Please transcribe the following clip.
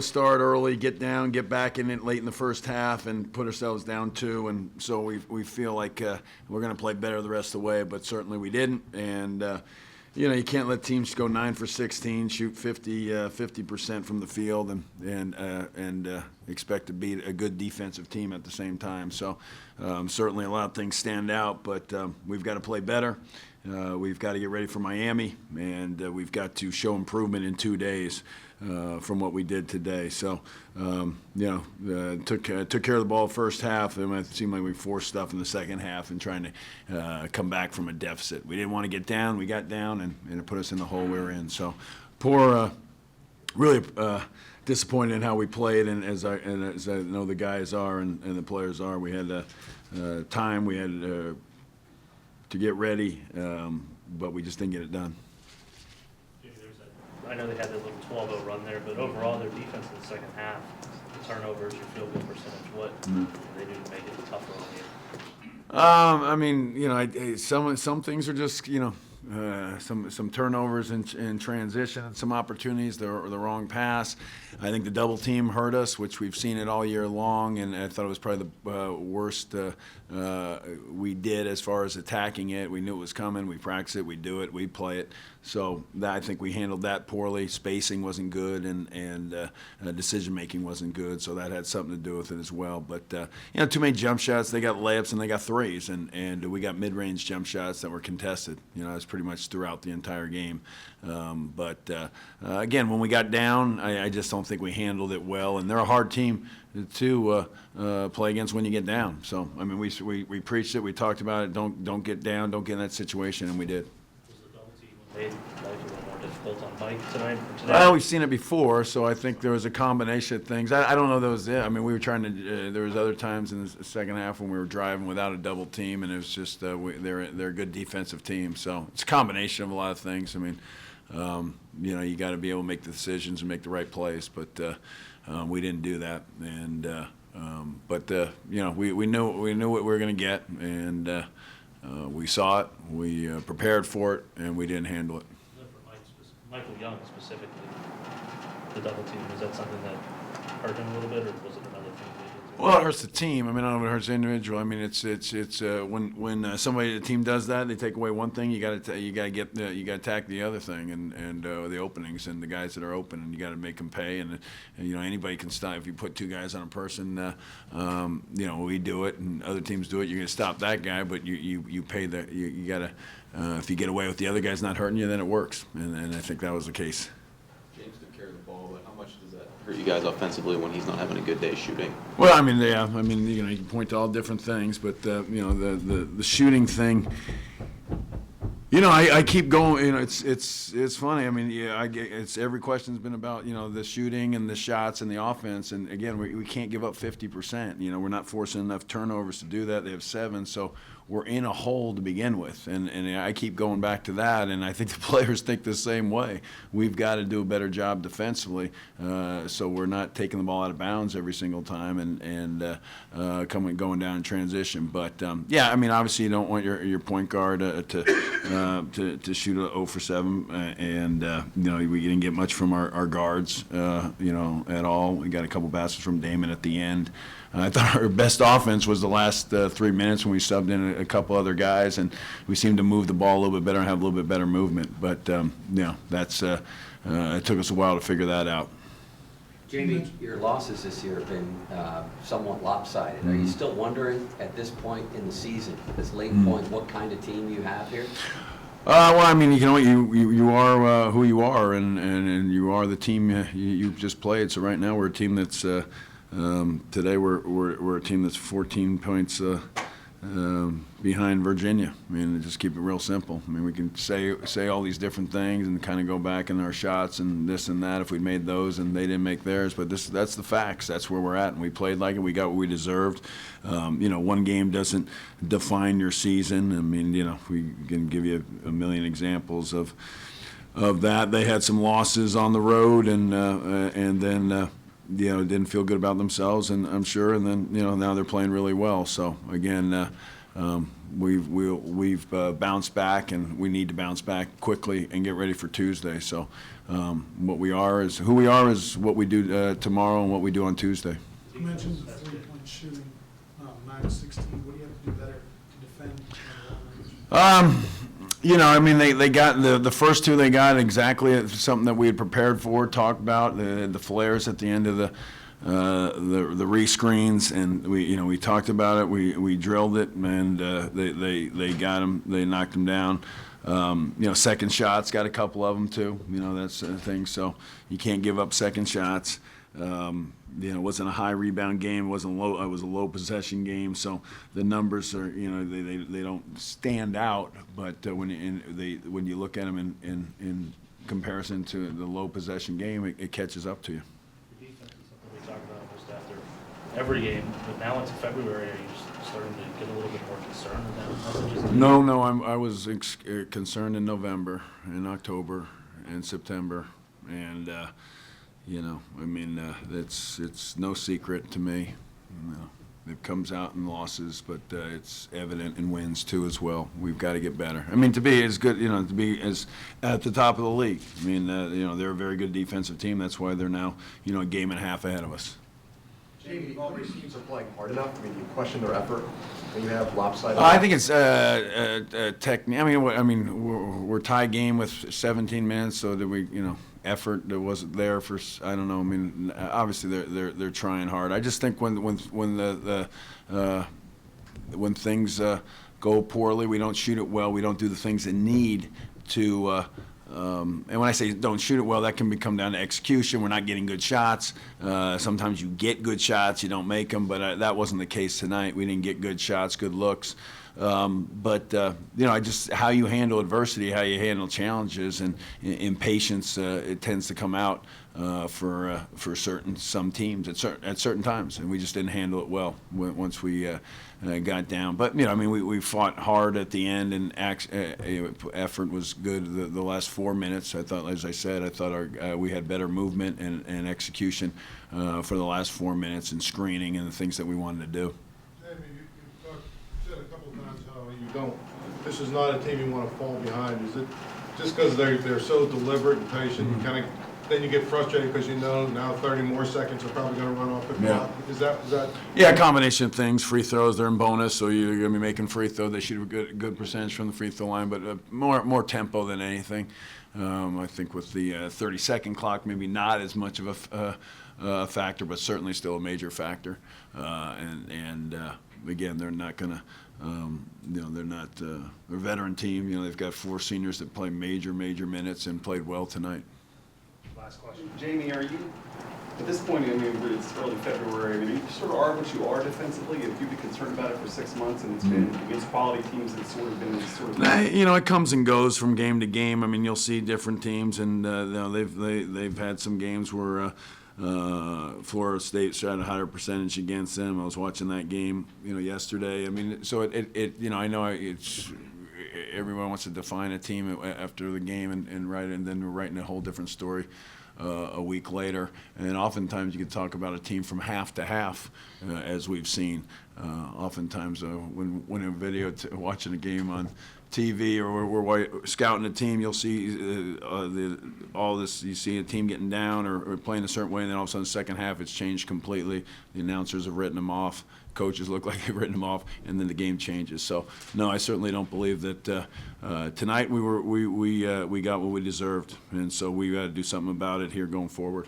Start early, get down, get back in it late in the first half, and put ourselves down 2. And so we feel like we're going to play better the rest of the way, but certainly we didn't. And you can't let teams go 9 for 16, shoot 50% from the field, and expect to beat a good defensive team at the same time. So certainly a lot of things stand out, but we've got to play better. We've got to get ready for Miami, and we've got to show improvement in 2 days from what we did today. So, took care of the ball first half, and it seemed like we forced stuff in the second half and trying to come back from a deficit. We didn't want to get down. We got down, and it put us in the hole we were in. So, really disappointed in how we played, and as I know the guys are and the players are. We had time. We had to get ready, but we just didn't get it done. I know they had that little 12-0 run there, but overall their defense in the second half, the turnovers, your field goal percentage, what they do to make it tougher on you? Some things are just some turnovers in transition and some opportunities. The wrong pass. I think the double team hurt us, which we've seen it all year long, and I thought it was probably the worst we did as far as attacking it. We knew it was coming. We practiced it. We do it. We play it. So I think we handled that poorly. Spacing wasn't good, and decision making wasn't good. So that had something to do with it as well. But too many jump shots. They got layups and they got threes, and we got mid-range jump shots that were contested. That's pretty much throughout the entire game. Again, when we got down, I just don't think we handled it well. And they're a hard team to play against when you get down. So we preached it. We talked about it. Don't get down. Don't get in that situation, and we did. Made life a little more difficult on Mike tonight or today? Well, we've seen it before, so I think there was a combination of things. I don't know that was it. We were trying to. There was other times in the second half when we were driving without a double team, and it was just they're a good defensive team. So it's a combination of a lot of things. You got to be able to make the decisions and make the right plays, but we didn't do that. And we knew what we were going to get, and. We saw it, we prepared for it, and we didn't handle it. For Michael Young specifically, the double team, was that something that hurt him a little bit, or was it another thing? Well, it hurts the team. I don't know if it hurts the individual. It's when somebody the team does that, they take away one thing. You got to attack the other thing, and the openings and the guys that are open, and you got to make them pay. And anybody can stop if you put 2 guys on a person. We do it, and other teams do it. You're going to stop that guy, but you pay the you got to. If you get away with the other guys not hurting you, then it works. And I think that was the case. James took care of the ball, but how much does that hurt you guys offensively when he's not having a good day shooting? Well, you can point to all different things, but the shooting thing. I keep going. It's funny. It's every question's been about the shooting and the shots and the offense. And again, we can't give up 50%. We're not forcing enough turnovers to do that. They have 7, so we're in a hole to begin with. And I keep going back to that. And I think the players think the same way. We've got to do a better job defensively, so we're not taking the ball out of bounds every single time and going down in transition. But obviously you don't want your point guard to shoot a 0 for 7, and we didn't get much from our guards, at all. We got a couple baskets from Damon at the end. I thought our best offense was the last 3 minutes when we subbed in a couple other guys, and we seemed to move the ball a little bit better and have a little bit better movement. But that's it took us a while to figure that out. Jamie, your losses this year have been somewhat lopsided. Mm-hmm. Are you still wondering at this point in the season, at this late point, what kind of team you have here? You are who you are, and you are the team you just played. So right now we're a team that's today we're a team that's 14 points behind Virginia. Just keep it real simple. We can say all these different things and kind of go back in our shots and this and that if we made those and they didn't make theirs. But that's the facts. That's where we're at, and we played like it. We got what we deserved. One game doesn't define your season. We can give you a million examples of that. They had some losses on the road, and then. Didn't feel good about themselves, and I'm sure, and then now they're playing really well. So again, we've bounced back, and we need to bounce back quickly and get ready for Tuesday. So who we are is what we do tomorrow and what we do on Tuesday. You mentioned the three-point shooting, 9-16. What do you have to do better to defend? I mean, they got the first two they got exactly something that we had prepared for, talked about, the flares at the end of the re-screens, and we talked about it, we drilled it, and they got them, they knocked them down. Second shots, got a couple of them too, that's the thing, so you can't give up second shots. It wasn't a high rebound game. It was a low possession game. So the numbers are, they don't stand out. But when you look at them in comparison to the low possession game, it catches up to you. The defense is something we talk about just after every game, but now into February, are you just starting to get a little bit more concerned with that messages? No, I was concerned in November, in October, and September, and it's no secret to me. It comes out in losses, but it's evident in wins too as well. We've got to get better. I mean, to be as good, to be as at the top of the league. I mean, they're a very good defensive team. That's why they're now, a game and a half ahead of us. Jamie, all these teams are playing hard enough. I mean, you question their effort when you have lopsided. I think it's technique. I mean, we're tie game with 17 minutes, so that we, effort that wasn't there for. I don't know. I mean, obviously they're trying hard. I just think when things go poorly, we don't shoot it well. We don't do the things that need to. And when I say don't shoot it well, that can come down to execution. We're not getting good shots. Sometimes you get good shots, you don't make them, but that wasn't the case tonight. We didn't get good shots, good looks. Just how you handle adversity, how you handle challenges, and impatience, it tends to come out for some teams at certain times, and we just didn't handle it well once we got down. But we fought hard at the end, and effort was good. The last 4 minutes, I thought, as I said, we had better movement and execution for the last 4 minutes, and screening and the things that we wanted to do. Jamie, you said a couple of times how you don't. This is not a team you want to fall behind. Is it just because they're so deliberate and patient? You kind of then you get frustrated because now 30 more seconds are probably going to run off the clock. Is that? Yeah, a combination of things. Free throws, they're in bonus, so you're going to be making free throws. They shoot a good percentage from the free throw line, but more tempo than anything. I think with the 30-second clock, maybe not as much of a factor, but certainly still a major factor. Again, they're not going to. They're not. They're a veteran team. They've got 4 seniors that play major minutes and played well tonight. Last question. Jamie, are you, at this point, it's early February, you sort of are what you are defensively? Have you been concerned about it for 6 months, and it's been against quality teams, and it's sort of been this sort of... It comes and goes from game to game. I mean, you'll see different teams, and they've had some games where Florida State shot a higher percentage against them. I was watching that game, yesterday. I mean, so I know it's... Everyone wants to define a team after the game and write it, and then we're writing a whole different story a week later. And oftentimes you can talk about a team from half to half, as we've seen. Oftentimes when a watching a game on TV or we're scouting a team, you'll see all this. You see a team getting down or playing a certain way, and then all of a sudden, second half, it's changed completely. The announcers have written them off. Coaches look like they've written them off, and then the game changes. So, no, I certainly don't believe that tonight we got what we deserved, and so we got to do something about it here going forward.